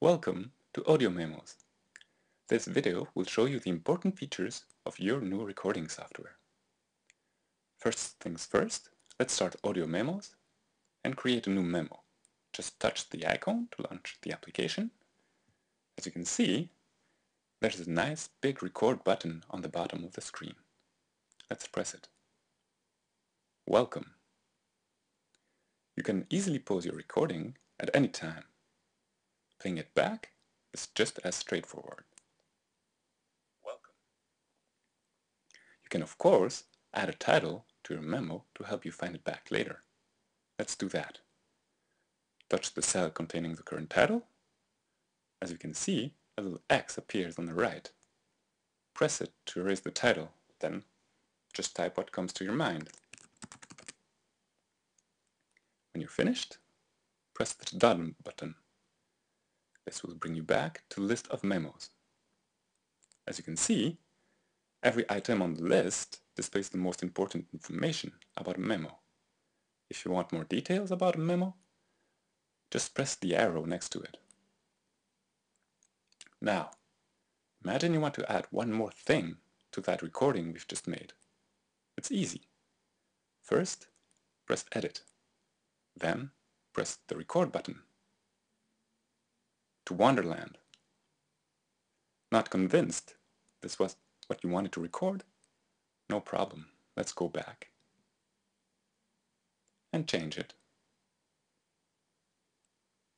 Welcome to Audio Memos. This video will show you the important features of your new recording software. First things first, let's start Audio Memos and create a new memo. Just touch the icon to launch the application. As you can see, there's a nice big record button on the bottom of the screen. Let's press it. Welcome. You can easily pause your recording at any time. Playing it back is just as straightforward. Welcome. You can of course add a title to your memo to help you find it back later. Let's do that. Touch the cell containing the current title. As you can see, a little X appears on the right. Press it to erase the title, then just type what comes to your mind. When you're finished, press the done button. This will bring you back to the list of memos. As you can see, every item on the list displays the most important information about a memo. If you want more details about a memo, just press the arrow next to it. Now, imagine you want to add one more thing to that recording we've just made. It's easy. First, press Edit. Then, press the Record button. To Wonderland. Not convinced this was what you wanted to record? No problem. Let's go back and change it.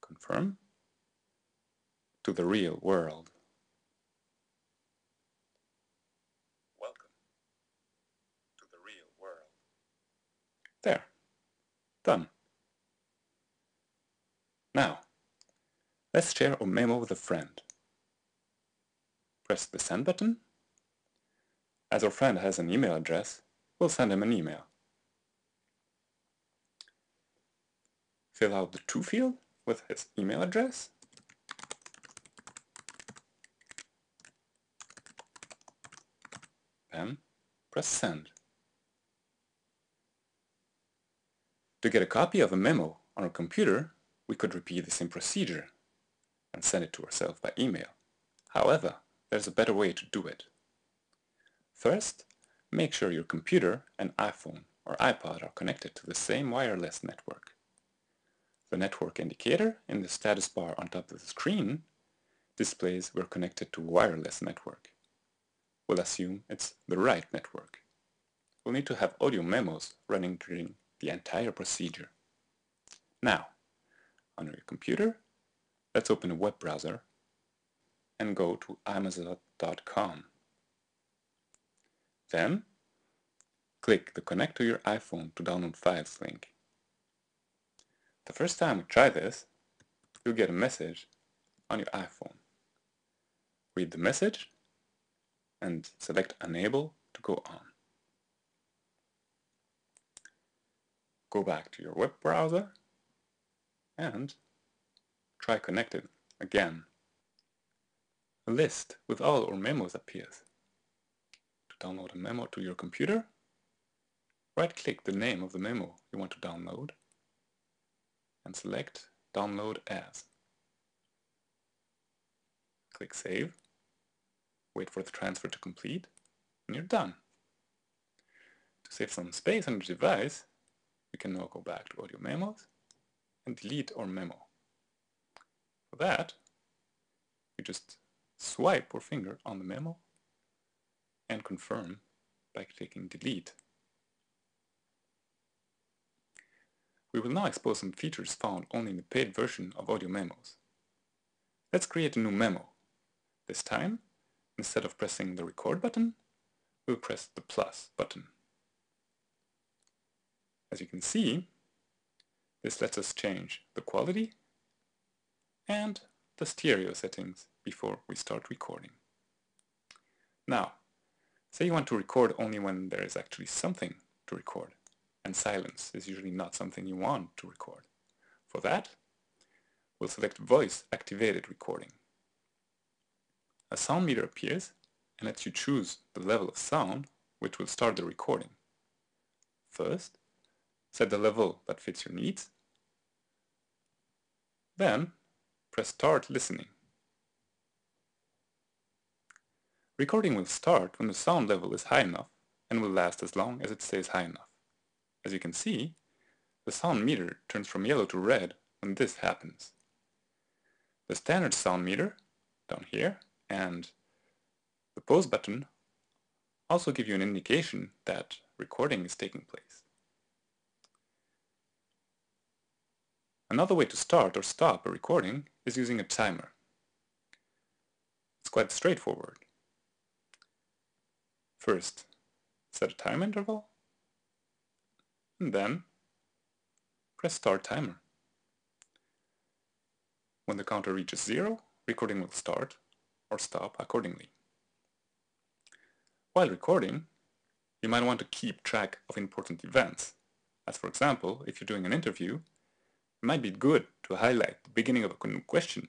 Confirm. To the real world. Welcome to the real world. There. Done. Now, let's share a memo with a friend. Press the Send button. As our friend has an email address, we'll send him an email. Fill out the To field with his email address. Then press Send. To get a copy of a memo on our computer, we could repeat the same procedure and send it to ourselves by email. However, there's a better way to do it. First, make sure your computer and iPhone or iPod are connected to the same wireless network. The network indicator in the status bar on top of the screen displays we're connected to a wireless network. We'll assume it's the right network. We'll need to have audio memos running during the entire procedure. Now, on your computer, let's open a web browser and go to Imesart.com. Then, click the Connect to your iPhone to download files link. The first time we try this, you'll get a message on your iPhone. Read the message and select Unable to go on. Go back to your web browser and try Connected again. A list with all our memos appears. To download a memo to your computer, right-click the name of the memo you want to download and select Download As. Click Save, wait for the transfer to complete, and you're done. To save some space on your device, we can now go back to Audio Memos and delete our memo. For that, we just swipe our finger on the memo and confirm by clicking Delete. We will now expose some features found only in the paid version of Audio Memos. Let's create a new memo. This time, instead of pressing the Record button, we'll press the plus button. As you can see, this lets us change the quality and the stereo settings before we start recording. Now, say you want to record only when there is actually something to record, and silence is usually not something you want to record. For that, we'll select Voice Activated Recording. A sound meter appears and lets you choose the level of sound which will start the recording. First, set the level that fits your needs. Then, press Start Listening. Recording will start when the sound level is high enough and will last as long as it stays high enough. As you can see, the sound meter turns from yellow to red when this happens. The standard sound meter, down here, and the pause button also give you an indication that recording is taking place. Another way to start or stop a recording is using a timer. It's quite straightforward. First, set a time interval, and then press Start Timer. When the counter reaches 0, recording will start or stop accordingly. While recording, you might want to keep track of important events, as for example, if you're doing an interview, it might be good to highlight the beginning of a new question.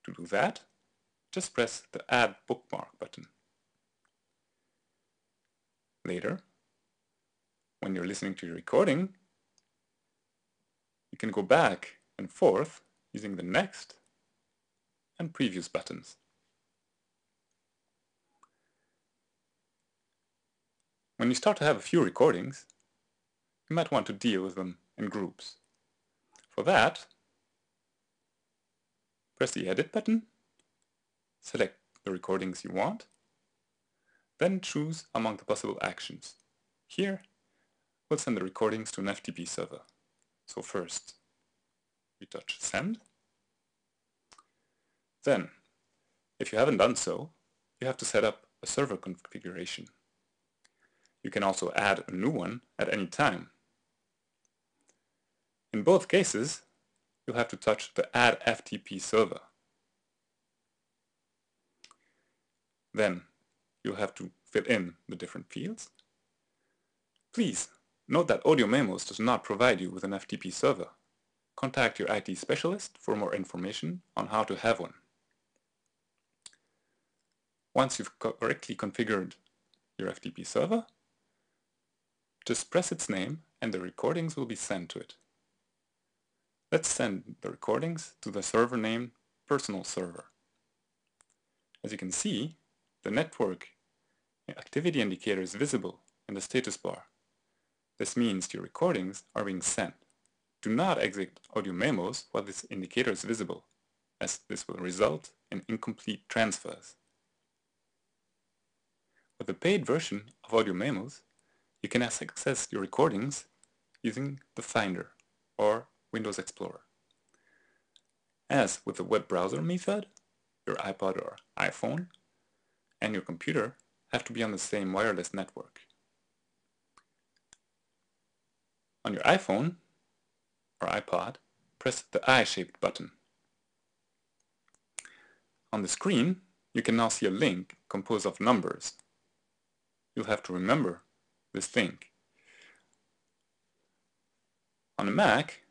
To do that, just press the Add Bookmark button. Later, when you're listening to your recording, you can go back and forth using the Next and Previous buttons. When you start to have a few recordings, you might want to deal with them in groups. For that, press the Edit button, select the recordings you want, then choose among the possible actions. Here, we'll send the recordings to an FTP server. So first, we touch Send. Then, if you haven't done so, you have to set up a server configuration. You can also add a new one at any time. In both cases, you'll have to touch the Add FTP server. Then, you'll have to fill in the different fields. Please note that Audio Memos does not provide you with an FTP server. Contact your IT specialist for more information on how to have one. Once you've correctly configured your FTP server, just press its name and the recordings will be sent to it. Let's send the recordings to the server named Personal Server. As you can see, the network activity indicator is visible in the status bar. This means your recordings are being sent. Do not exit Audio Memos while this indicator is visible, as this will result in incomplete transfers. With the paid version of Audio Memos, you can access your recordings using the Finder or Windows Explorer. As with the web browser method, your iPod or iPhone and your computer have to be on the same wireless network. On your iPhone or iPod, press the I-shaped button. On the screen, you can now see a link composed of numbers. You'll have to remember this link. On a Mac,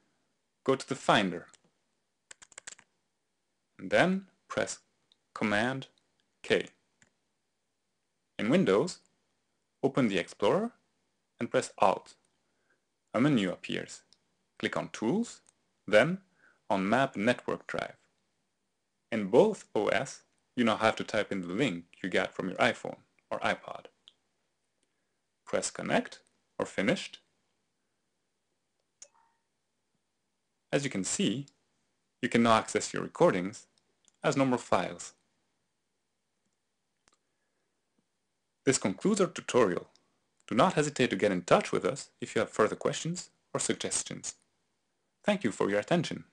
go to the Finder, and then press Command K. In Windows, open the Explorer and press Alt. A menu appears. Click on Tools, then on Map Network Drive. In both OS, you now have to type in the link you got from your iPhone or iPod. Press Connect or Finished. As you can see, you can now access your recordings as normal files. This concludes our tutorial. Do not hesitate to get in touch with us if you have further questions or suggestions. Thank you for your attention.